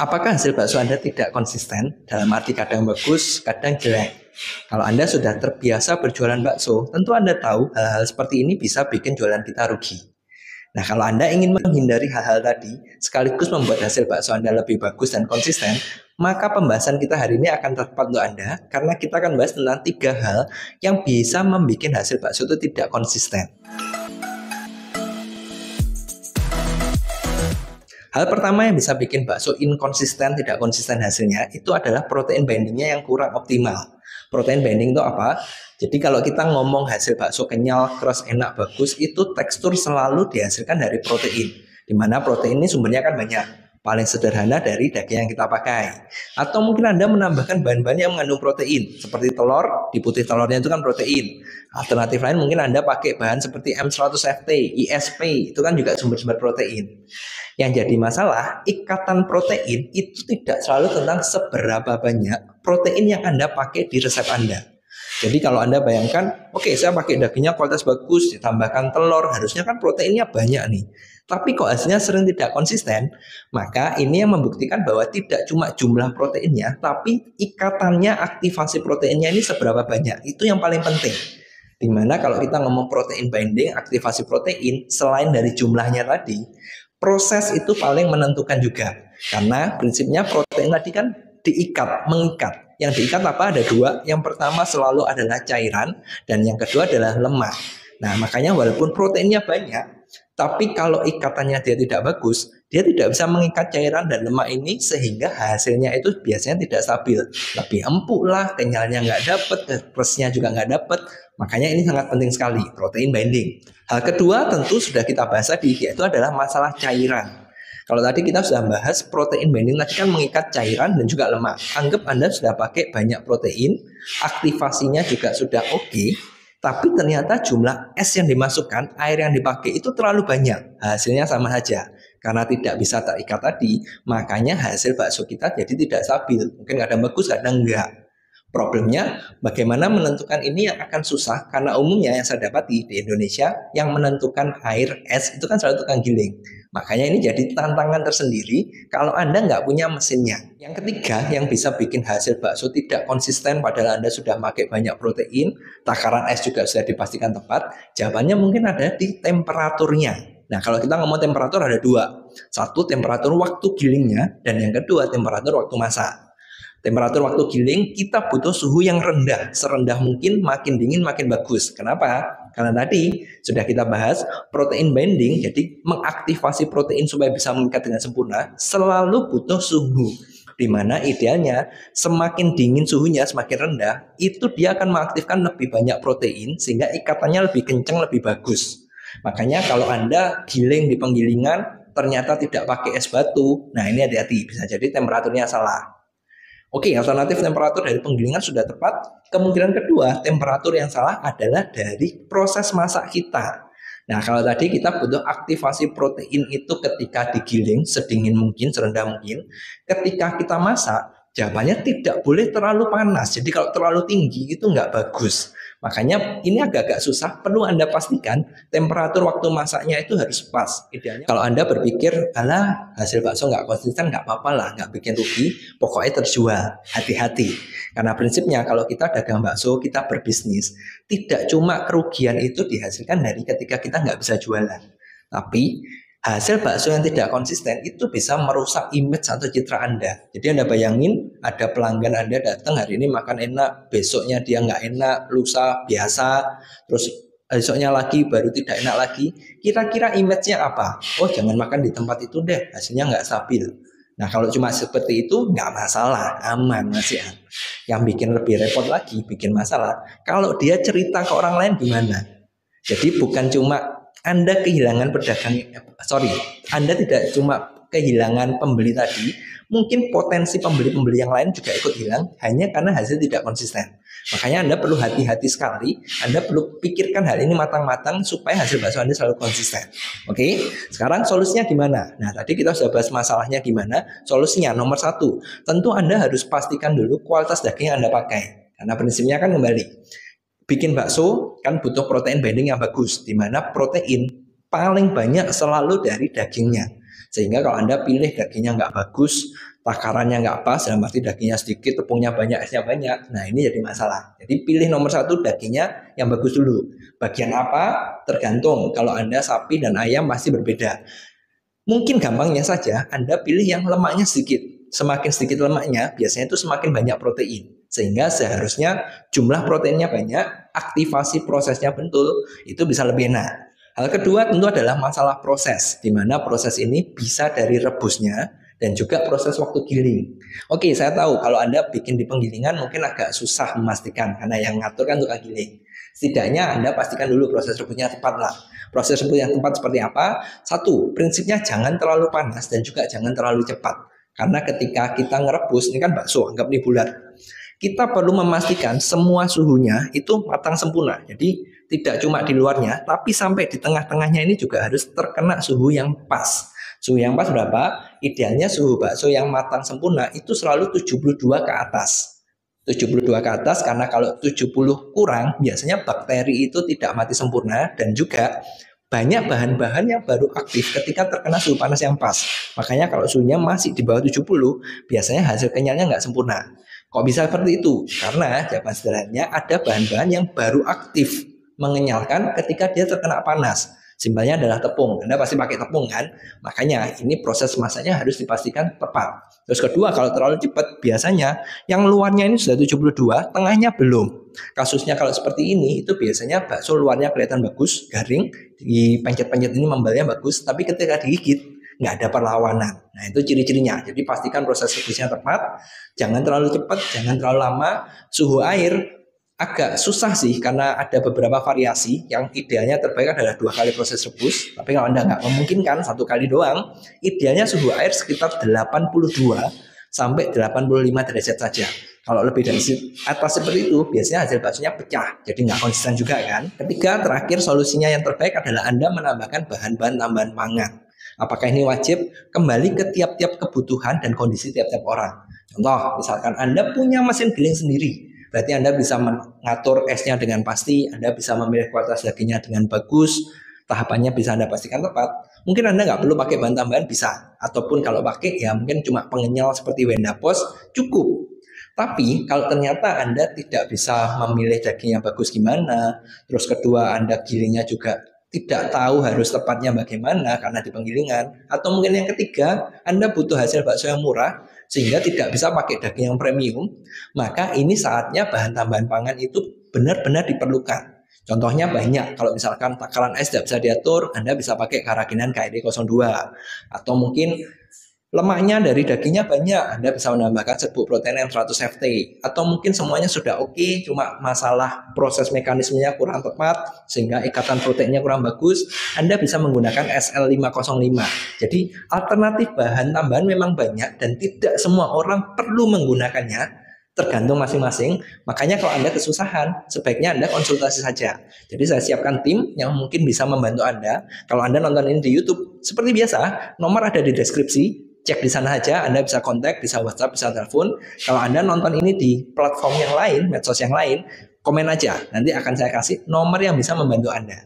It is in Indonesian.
Apakah hasil bakso Anda tidak konsisten? Dalam arti kadang bagus, kadang jelek. Kalau Anda sudah terbiasa berjualan bakso, tentu Anda tahu hal-hal seperti ini bisa bikin jualan kita rugi. Nah, kalau Anda ingin menghindari hal-hal tadi, sekaligus membuat hasil bakso Anda lebih bagus dan konsisten, maka pembahasan kita hari ini akan tepat untuk Anda, karena kita akan bahas tentang 3 hal yang bisa membuat hasil bakso itu tidak konsisten. Hal pertama yang bisa bikin bakso inkonsisten, tidak konsisten hasilnya, itu adalah protein bindingnya yang kurang optimal. Protein binding itu apa? Jadi kalau kita ngomong hasil bakso kenyal, keras, enak, bagus, itu tekstur selalu dihasilkan dari protein. Dimana protein ini sumbernya kan banyak. Paling sederhana dari daging yang kita pakai. Atau mungkin Anda menambahkan bahan-bahan yang mengandung protein. Seperti telur, di putih telurnya itu kan protein. Alternatif lain mungkin Anda pakai bahan seperti M100FT, ISP, itu kan juga sumber-sumber protein. Yang jadi masalah, ikatan protein itu tidak selalu tentang seberapa banyak protein yang Anda pakai di resep Anda. Jadi kalau Anda bayangkan, oke, saya pakai dagingnya kualitas bagus, ditambahkan telur, harusnya kan proteinnya banyak nih. Tapi kok hasilnya sering tidak konsisten, maka ini yang membuktikan bahwa tidak cuma jumlah proteinnya, tapi ikatannya, aktivasi proteinnya ini seberapa banyak. Itu yang paling penting. Dimana kalau kita ngomong protein binding, aktivasi protein, selain dari jumlahnya tadi, proses itu paling menentukan juga. Karena prinsipnya protein tadi kan diikat, mengikat. Yang diikat apa? Ada 2. Yang pertama selalu adalah cairan, dan yang kedua adalah lemak. Nah, makanya walaupun proteinnya banyak, tapi kalau ikatannya dia tidak bagus, dia tidak bisa mengikat cairan dan lemak ini, sehingga hasilnya itu biasanya tidak stabil. Lebih empuk lah, kenyalnya nggak dapet, kerasnya juga nggak dapet. Makanya ini sangat penting sekali, protein binding. Hal kedua tentu sudah kita bahas tadi, yaitu adalah masalah cairan. Kalau tadi kita sudah bahas protein binding tadi kan mengikat cairan dan juga lemak. Anggap Anda sudah pakai banyak protein, aktivasinya juga sudah oke, tapi ternyata jumlah es yang dimasukkan, air yang dipakai itu terlalu banyak. Hasilnya sama saja. Karena tidak bisa terikat tadi, makanya hasil bakso kita jadi tidak stabil. Mungkin kadang bagus, kadang enggak. Problemnya bagaimana menentukan ini yang akan susah, karena umumnya yang saya dapati di Indonesia yang menentukan air es itu kan selalu tukang giling. Makanya ini jadi tantangan tersendiri kalau Anda nggak punya mesinnya. Yang ketiga yang bisa bikin hasil bakso tidak konsisten padahal Anda sudah pakai banyak protein, takaran es juga sudah dipastikan tepat, jawabannya mungkin ada di temperaturnya. Nah, kalau kita ngomong temperatur ada 2. Satu, temperatur waktu gilingnya, dan yang kedua temperatur waktu masak. Temperatur waktu giling kita butuh suhu yang rendah, serendah mungkin, makin dingin makin bagus. Kenapa? Karena tadi sudah kita bahas protein binding, jadi mengaktifasi protein supaya bisa mengikat dengan sempurna selalu butuh suhu. Dimana idealnya semakin dingin suhunya, semakin rendah, itu dia akan mengaktifkan lebih banyak protein sehingga ikatannya lebih kencang, lebih bagus. Makanya kalau Anda giling di penggilingan ternyata tidak pakai es batu, nah ini hati-hati, bisa jadi temperaturnya salah. Oke, alternatif temperatur dari penggilingan sudah tepat. Kemungkinan kedua, temperatur yang salah adalah dari proses masak kita. Nah, kalau tadi kita butuh aktivasi protein itu ketika digiling, sedingin mungkin, serendah mungkin. Ketika kita masak, jawabannya tidak boleh terlalu panas. Jadi kalau terlalu tinggi itu nggak bagus. Makanya ini agak-agak susah, perlu Anda pastikan temperatur waktu masaknya itu harus pas. Idealnya kalau Anda berpikir, alah hasil bakso nggak konsisten, nggak apa-apa lah, nggak bikin rugi, pokoknya terjual. Hati-hati. Karena prinsipnya kalau kita dagang bakso, kita berbisnis, tidak cuma kerugian itu dihasilkan dari ketika kita nggak bisa jualan. Tapi hasil bakso yang tidak konsisten itu bisa merusak image atau citra Anda. Jadi Anda bayangin ada pelanggan Anda datang hari ini makan enak, besoknya dia nggak enak, lusa biasa, terus besoknya lagi baru tidak enak lagi. Kira-kira image-nya apa? Oh, jangan makan di tempat itu deh, hasilnya nggak stabil. Nah, kalau cuma seperti itu nggak masalah, aman masih. Yang bikin lebih repot lagi, bikin masalah, kalau dia cerita ke orang lain gimana? Jadi bukan cuma Anda kehilangan Anda tidak cuma kehilangan pembeli tadi, mungkin potensi pembeli-pembeli yang lain juga ikut hilang hanya karena hasil tidak konsisten. Makanya Anda perlu hati-hati sekali, Anda perlu pikirkan hal ini matang-matang supaya hasil bakso Anda selalu konsisten. Oke, sekarang solusinya gimana? Nah, tadi kita sudah bahas masalahnya gimana. Solusinya nomor 1, tentu Anda harus pastikan dulu kualitas daging yang Anda pakai. Karena prinsipnya kan kembali, bikin bakso kan butuh protein binding yang bagus, di mana protein paling banyak selalu dari dagingnya. Sehingga kalau Anda pilih dagingnya nggak bagus, takarannya nggak pas, dalam arti dagingnya sedikit, tepungnya banyak, esnya banyak. Nah ini jadi masalah. Jadi pilih nomor satu dagingnya yang bagus dulu. Bagian apa? Tergantung. Kalau Anda sapi dan ayam pasti berbeda. Mungkin gampangnya saja Anda pilih yang lemaknya sedikit. Semakin sedikit lemaknya, biasanya itu semakin banyak protein. Sehingga seharusnya jumlah proteinnya banyak, aktivasi prosesnya betul, itu bisa lebih enak. Hal kedua tentu adalah masalah proses, di mana proses ini bisa dari rebusnya dan juga proses waktu giling. Oke, saya tahu kalau Anda bikin di penggilingan mungkin agak susah memastikan karena yang ngatur kan tukang giling. Setidaknya Anda pastikan dulu proses rebusnya tepat lah. Proses rebus yang tepat seperti apa? Satu, prinsipnya jangan terlalu panas dan juga jangan terlalu cepat. Karena ketika kita ngerebus, ini kan bakso, anggap ini bulat. Kita perlu memastikan semua suhunya itu matang sempurna. Jadi tidak cuma di luarnya, tapi sampai di tengah-tengahnya ini juga harus terkena suhu yang pas. Suhu yang pas berapa? Idealnya suhu bakso yang matang sempurna itu selalu 72 ke atas. 72 ke atas karena kalau 70 kurang biasanya bakteri itu tidak mati sempurna dan juga banyak bahan-bahan yang baru aktif ketika terkena suhu panas yang pas. Makanya kalau suhunya masih di bawah 70 biasanya hasil kenyalnya nggak sempurna. Kok bisa seperti itu? Karena jawaban sederhananya ada bahan-bahan yang baru aktif mengenyalkan ketika dia terkena panas. Simpelnya adalah tepung. Anda pasti pakai tepung kan? Makanya ini proses masaknya harus dipastikan tepat. Terus kedua, kalau terlalu cepat biasanya yang luarnya ini sudah 72, tengahnya belum. Kasusnya kalau seperti ini itu biasanya bakso luarnya kelihatan bagus, garing, di pencet-pencet ini membalnya bagus, tapi ketika digigit nggak ada perlawanan. Nah itu ciri-cirinya. Jadi pastikan proses rebusnya tepat, jangan terlalu cepat, jangan terlalu lama. Suhu air agak susah sih karena ada beberapa variasi. Yang idealnya terbaik adalah 2 kali proses rebus. Tapi kalau Anda nggak memungkinkan 1 kali doang, idealnya suhu air sekitar 82 sampai 85 derajat saja. Kalau lebih dari atas seperti itu, biasanya hasil baksonya pecah. Jadi nggak konsisten juga kan. Ketiga, terakhir solusinya yang terbaik adalah Anda menambahkan bahan-bahan tambahan pangan. Apakah ini wajib? Kembali ke tiap-tiap kebutuhan dan kondisi tiap-tiap orang. Contoh, misalkan Anda punya mesin giling sendiri, berarti Anda bisa mengatur esnya dengan pasti, Anda bisa memilih kualitas dagingnya dengan bagus, tahapannya bisa Anda pastikan tepat. Mungkin Anda nggak perlu pakai bahan tambahan bisa, ataupun kalau pakai ya mungkin cuma pengenyal seperti Wendapos cukup. Tapi kalau ternyata Anda tidak bisa memilih daging yang bagus gimana, terus kedua Anda gilingnya juga tidak tahu harus tepatnya bagaimana karena di penggilingan, atau mungkin yang ketiga Anda butuh hasil bakso yang murah sehingga tidak bisa pakai daging yang premium, maka ini saatnya bahan tambahan pangan itu benar-benar diperlukan. Contohnya banyak, kalau misalkan takaran es tidak bisa diatur, Anda bisa pakai karaginan KID 02, atau mungkin lemaknya dari dagingnya banyak, Anda bisa menambahkan serbuk protein yang 100 FT, atau mungkin semuanya sudah oke, cuma masalah proses mekanismenya kurang tepat sehingga ikatan proteinnya kurang bagus, Anda bisa menggunakan SL505. Jadi alternatif bahan tambahan memang banyak dan tidak semua orang perlu menggunakannya, tergantung masing-masing. Makanya kalau Anda kesusahan, sebaiknya Anda konsultasi saja. Jadi saya siapkan tim yang mungkin bisa membantu Anda. Kalau Anda nonton ini di YouTube, seperti biasa, nomor ada di deskripsi. Cek di sana aja, Anda bisa kontak, bisa WhatsApp, bisa telepon. Kalau Anda nonton ini di platform yang lain, medsos yang lain, komen aja. Nanti akan saya kasih nomor yang bisa membantu Anda.